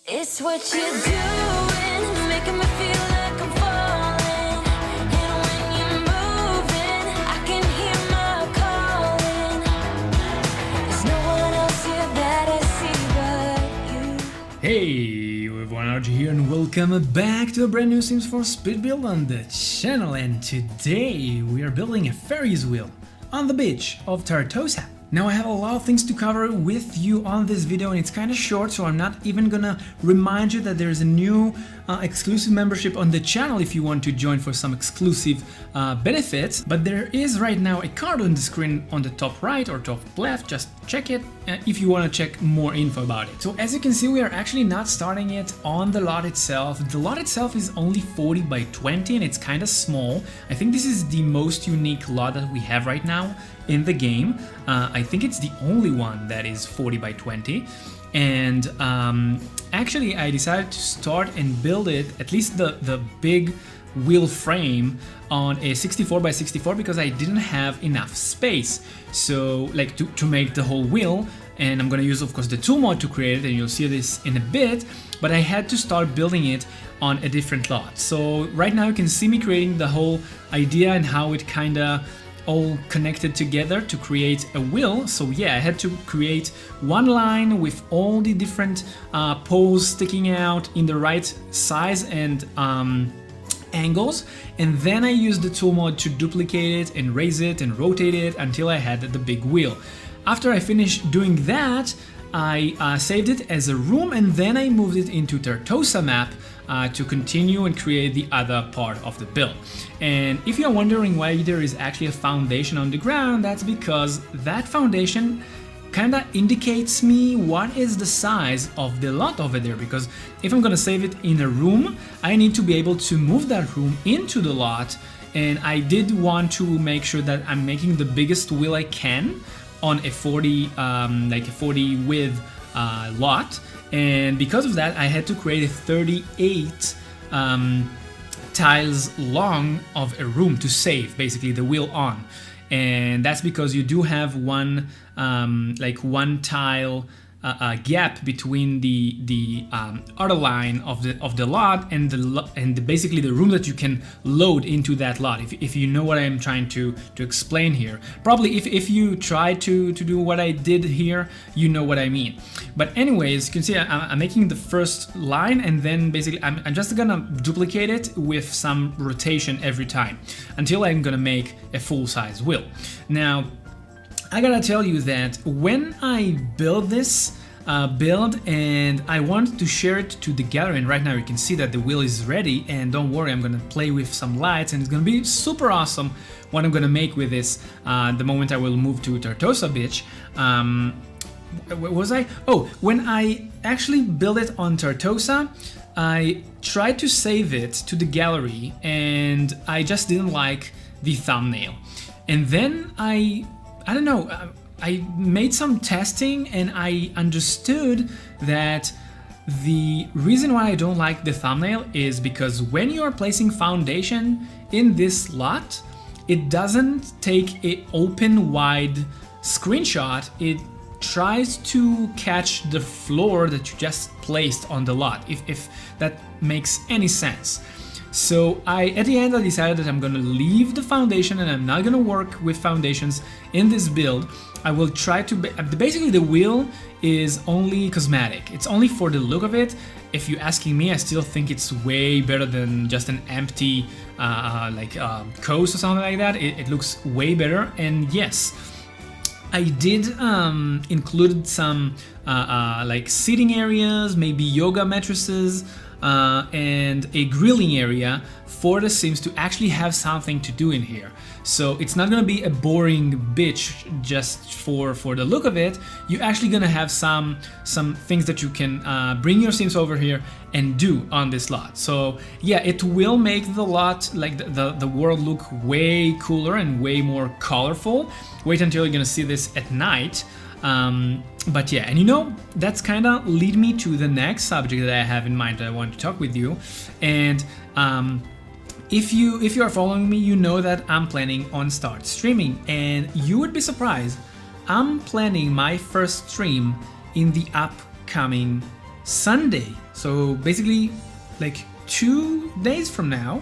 It's what you're doing, making me feel like I'm falling. And when you're moving, I can hear my calling. There's no one else here that I see but you. Hey everyone, RG here and welcome back to a brand new Sims 4 speed build on the channel. And today we are building a Ferris wheel on the beach of Tartosa. Now I have a lot of things to cover with you on this video and it's kind of short, so I'm not even gonna remind you that there's a new exclusive membership on the channel if you want to join for some exclusive benefits. But there is right now a card on the screen on the top right or top left, just check it if you want to check more info about it. So as you can see, we are actually not starting it on the lot itself. The lot itself is only 40 by 20 and it's kind of small. I think this is the most unique lot that we have right now in the game. I think it's the only one that is 40 by 20. And actually I decided to start and build it, at least the big wheel frame, on a 64 by 64 because I didn't have enough space, so like to make the whole wheel. And I'm gonna use of course the tool mod to create it, and you'll see this in a bit, but I had to start building it on a different lot. So right now you can see me creating the whole idea and how it kinda all connected together to create a wheel. So yeah, I had to create one line with all the different poles sticking out in the right size and angles, and then I used the tool mod to duplicate it and raise it and rotate it until I had the big wheel. After I finished doing that, I saved it as a room, and then I moved it into Tartosa map to continue and create the other part of the build. And if you're wondering why there is actually a foundation on the ground, that's because that foundation kinda indicates me what is the size of the lot over there, because if I'm gonna save it in a room, I need to be able to move that room into the lot, and I did want to make sure that I'm making the biggest wheel I can on a 40 like a 40 width lot. And because of that I had to create a 38 tiles long of a room to save basically the wheel on. And that's because you do have one like one tile gap between the other line of the lot and basically the room that you can load into that lot. If you know what I'm trying to explain here, probably if you try to do what I did here, you know what I mean. But anyways, you can see I'm making the first line, and then basically I'm just gonna duplicate it with some rotation every time until I'm gonna make a full-size wheel. Now I gotta tell you that when I build this build and I want to share it to the gallery, and right now you can see that the wheel is ready, and don't worry, I'm gonna play with some lights and it's gonna be super awesome what I'm gonna make with this the moment I will move to Tartosa Beach. Where was I? Oh, when I actually build it on Tartosa, I tried to save it to the gallery and I just didn't like the thumbnail. And then I don't know, I made some testing and I understood that the reason why I don't like the thumbnail is because when you are placing foundation in this lot, it doesn't take an open wide screenshot. It tries to catch the floor that you just placed on the lot, if that makes any sense. So at the end I decided that I'm gonna leave the foundation and I'm not gonna work with foundations in this build. I will try to, basically the wheel is only cosmetic. It's only for the look of it. If you're asking me, I still think it's way better than just an empty coast or something like that. It looks way better. And yes, I did include some like seating areas, maybe yoga mattresses, and a grilling area for the Sims to actually have something to do in here. So it's not gonna be a boring beach just for the look of it. You're actually gonna have some things that you can bring your Sims over here and do on this lot. So yeah, it will make the lot, like the world, look way cooler and way more colorful. Wait until you're gonna see this at night. But yeah, and you know, that's kind of lead me to the next subject that I have in mind that I want to talk with you. And if you are following me, you know that I'm planning on start streaming, and you would be surprised, I'm planning my first stream in the upcoming Sunday. So basically, like 2 days from now,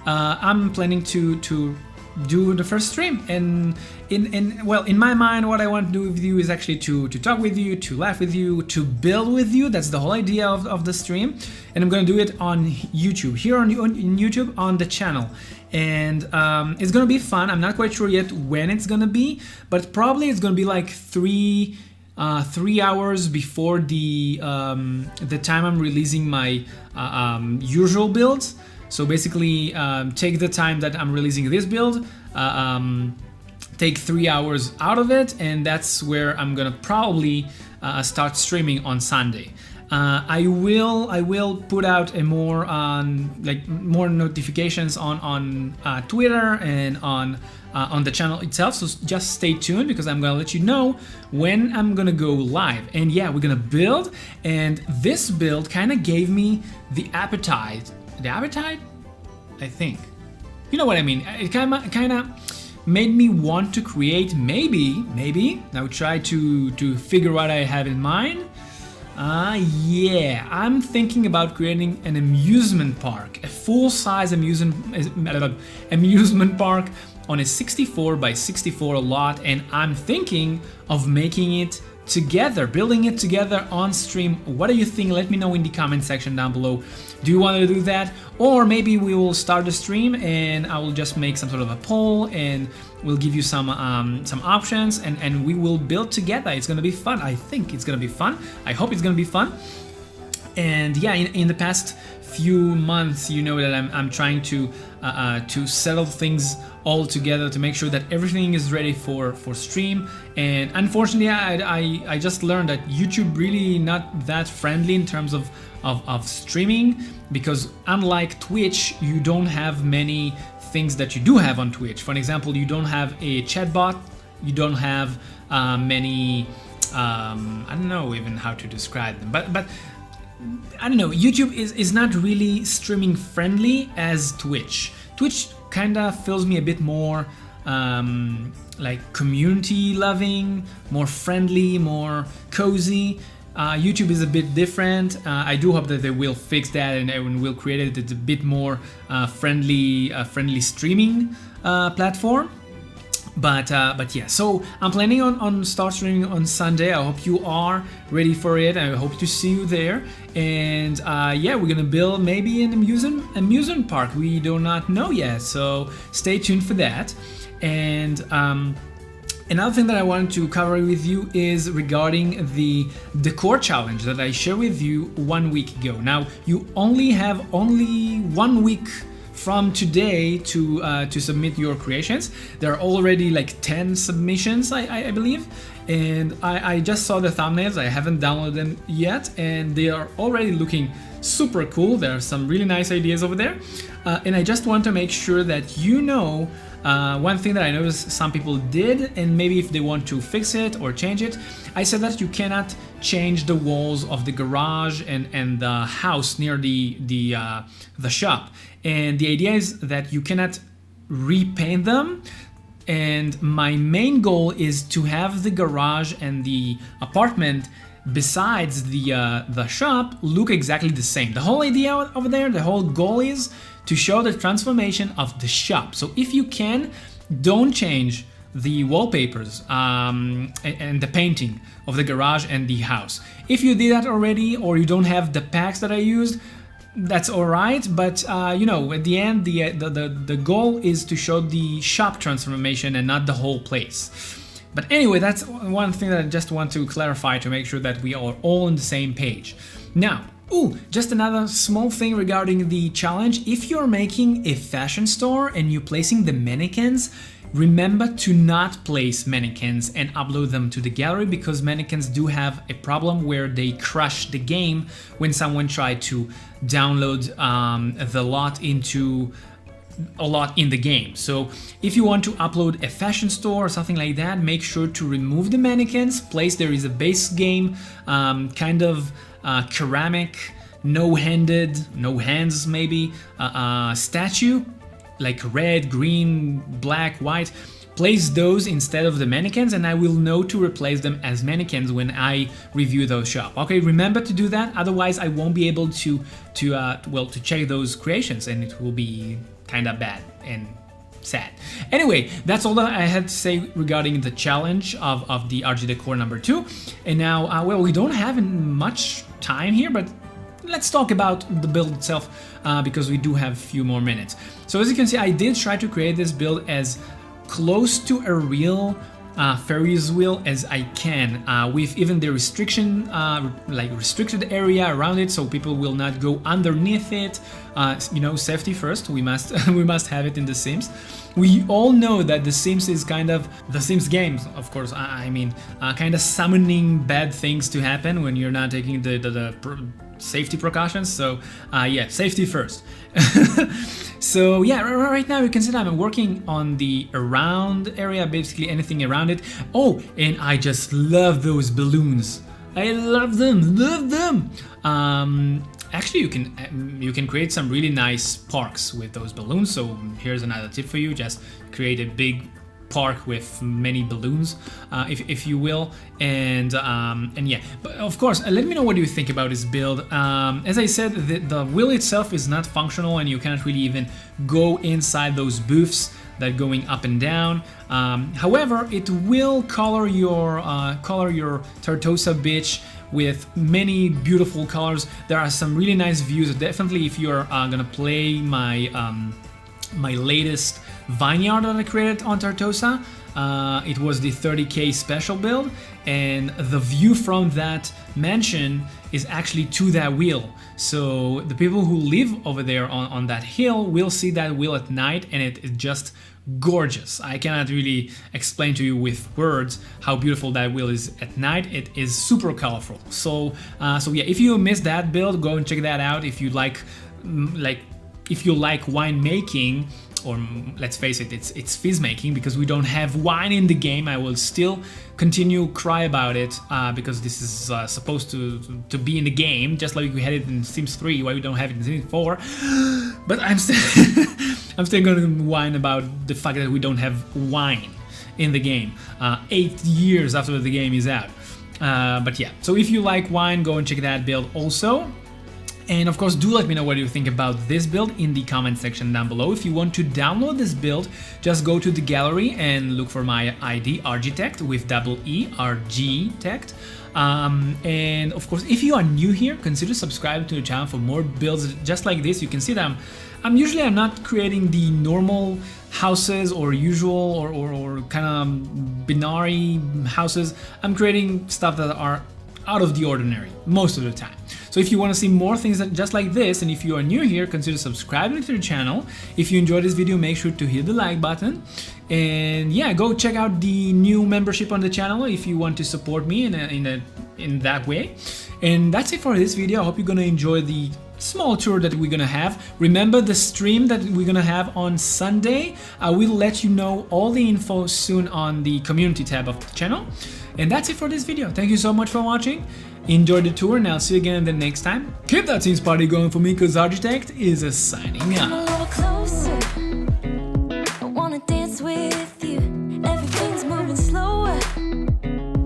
I'm planning to do the first stream. And in my mind, what I want to do with you is actually to talk with you, to laugh with you, to build with you. That's the whole idea of the stream. And I'm gonna do it on YouTube, here on YouTube, on the channel. And it's gonna be fun. I'm not quite sure yet when it's gonna be, but probably it's gonna be like 3 hours before the time I'm releasing my usual builds. So basically, take the time that I'm releasing this build, take 3 hours out of it, and that's where I'm gonna probably start streaming on Sunday. I will put out a more more notifications on Twitter and on the channel itself. So just stay tuned, because I'm gonna let you know when I'm gonna go live. And yeah, we're gonna build, and this build kind of gave me the appetite. The appetite? I think. You know what I mean? It kind of made me want to create, maybe, I would try to figure what I have in mind. Yeah, I'm thinking about creating an amusement park, a full-size amusement park on a 64 by 64 lot, and I'm thinking of making it together, building it together on stream. What do you think? Let me know in the comment section down below. Do you want to do that? Or maybe we will start the stream and I will just make some sort of a poll and we'll give you some options, and we will build together. It's gonna be fun. I think it's gonna be fun. I hope it's gonna be fun. And yeah, in the past few months, you know that I'm trying to settle things all together, to make sure that everything is ready for stream. And unfortunately, I just learned that YouTube really not that friendly in terms of streaming, because unlike Twitch, you don't have many things that you do have on Twitch. For example, you don't have a chatbot, you don't have many I don't know even how to describe them, but I don't know, YouTube is not really streaming friendly as Twitch. Twitch kind of feels me a bit more like community loving, more friendly, more cozy. YouTube is a bit different. I do hope that they will fix that and will create it. It's a bit more friendly streaming platform. But yeah, so I'm planning on start streaming on Sunday. I hope you are ready for it. I hope to see you there. And yeah, we're gonna build maybe an amusement park. We do not know yet, so stay tuned for that. And another thing that I wanted to cover with you is regarding the decor challenge that I shared with you 1 week ago. Now, you only have 1 week from today to submit your creations. There are already like 10 submissions, I believe, and I just saw the thumbnails. I haven't downloaded them yet, and they are already looking super cool. There are some really nice ideas over there, and I just want to make sure that you know one thing that I noticed some people did, and maybe if they want to fix it or change it. I said that you cannot change the walls of the garage and the house near the shop, and the idea is that you cannot repaint them. And my main goal is to have the garage and the apartment besides the shop look exactly the same. The whole idea over there, the whole goal is to show the transformation of the shop. So if you can, don't change the wallpapers and the painting of the garage and the house. If you did that already, or you don't have the packs that I used, that's all right. But you know, at the end, the goal is to show the shop transformation and not the whole place. But anyway, that's one thing that I just want to clarify to make sure that we are all on the same page. Now, just another small thing regarding the challenge. If you're making a fashion store and you're placing the mannequins, remember to not place mannequins and upload them to the gallery, because mannequins do have a problem where they crash the game when someone tried to download the lot into a lot in the game. So if you want to upload a fashion store or something like that, make sure to remove the mannequins. There is a base game kind of ceramic, no hands maybe, statue, like red, green, black, white. place those instead of the mannequins, and I will know to replace them as mannequins when I review those shop. Okay, remember to do that, otherwise I won't be able to check those creations, and it will be kind of bad and sad. Anyway, that's all that I had to say regarding the challenge of the RGeetect core number 2. And now, well, we don't have much time here, but let's talk about the build itself because we do have a few more minutes. So as you can see, I did try to create this build as close to a real Ferris wheel as I can, with even the restriction, like restricted area around it, so people will not go underneath it. You know, safety first. We must we must have it in The Sims. We all know that The Sims is kind of The Sims games, of course. I mean, kind of summoning bad things to happen when you're not taking the safety precautions. So yeah, safety first. So yeah, right now you can see that I'm working on the around area, basically anything around it. Oh, and I just love those balloons. I love them, love them. Actually, you can create some really nice parks with those balloons. So here's another tip for you: just create a big park with many balloons, if you will, and yeah. But of course, let me know what you think about this build. As I said, the wheel itself is not functional, and you cannot really even go inside those booths that going up and down. However, it will color your Tartosa beach with many beautiful colors. There are some really nice views. Definitely, if you're gonna play my my latest vineyard that I created on Tartosa, it was the 30k special build, and the view from that mansion is actually to that wheel. So the people who live over there on that hill will see that wheel at night, and it is just gorgeous. I cannot really explain to you with words how beautiful that wheel is at night. It is super colorful. So so yeah, if you missed that build, go and check that out. If you like if you like wine making, or let's face it, it's fizz making, because we don't have wine in the game. I will still continue cry about it because this is supposed to be in the game, just like we had it in Sims 3. Why we don't have it in Sims 4? But I'm still I'm still gonna whine about the fact that we don't have wine in the game 8 years after the game is out. But yeah, so if you like wine, go and check that build also. And of course, do let me know what you think about this build in the comment section down below. If you want to download this build, just go to the gallery and look for my ID, RGeetect, with double E, RGeetect. And of course, if you are new here, consider subscribing to the channel for more builds just like this. You can see that I'm usually not creating the normal houses or usual or kind of binary houses. I'm creating stuff that are out of the ordinary most of the time. So if you want to see more things that just like this, and if you are new here, consider subscribing to the channel. If you enjoyed this video, make sure to hit the like button, and yeah, go check out the new membership on the channel if you want to support me in that way. And that's it for this video. I hope you're gonna enjoy the small tour that we're gonna have. Remember the stream that we're gonna have on Sunday. I will let you know all the info soon on the community tab of the channel. And that's it for this video. Thank you so much for watching. Enjoy the tour, and I'll see you again the next time. Keep that Sims party going for me, because RGeetect is signing Come a out. little closer. I wanna dance with you. Everything's moving slower.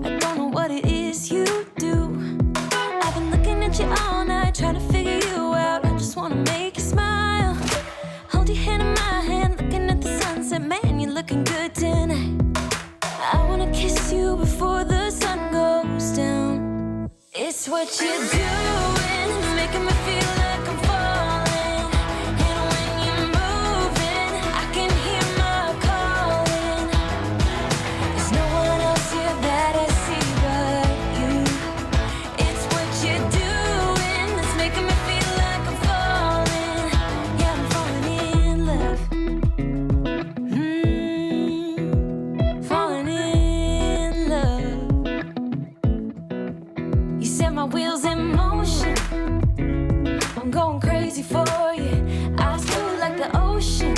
I don't know what it is you do. I've been looking at you all night, trying to figure you out. I just wanna make you smile. Hold your hand in my hand, looking at the sunset. Man, you're looking good tonight. I wanna kiss you before the sun goes down. It's what you're doing, making me feel like I'm falling. And when you're moving, I can hear my calling. There's no one else here that I see but you. It's what you're doing that's making me feel like I'm falling. Yeah, I'm falling in love. Falling in love. You set my wheels in motion. I'm going crazy for you. I feel like the ocean.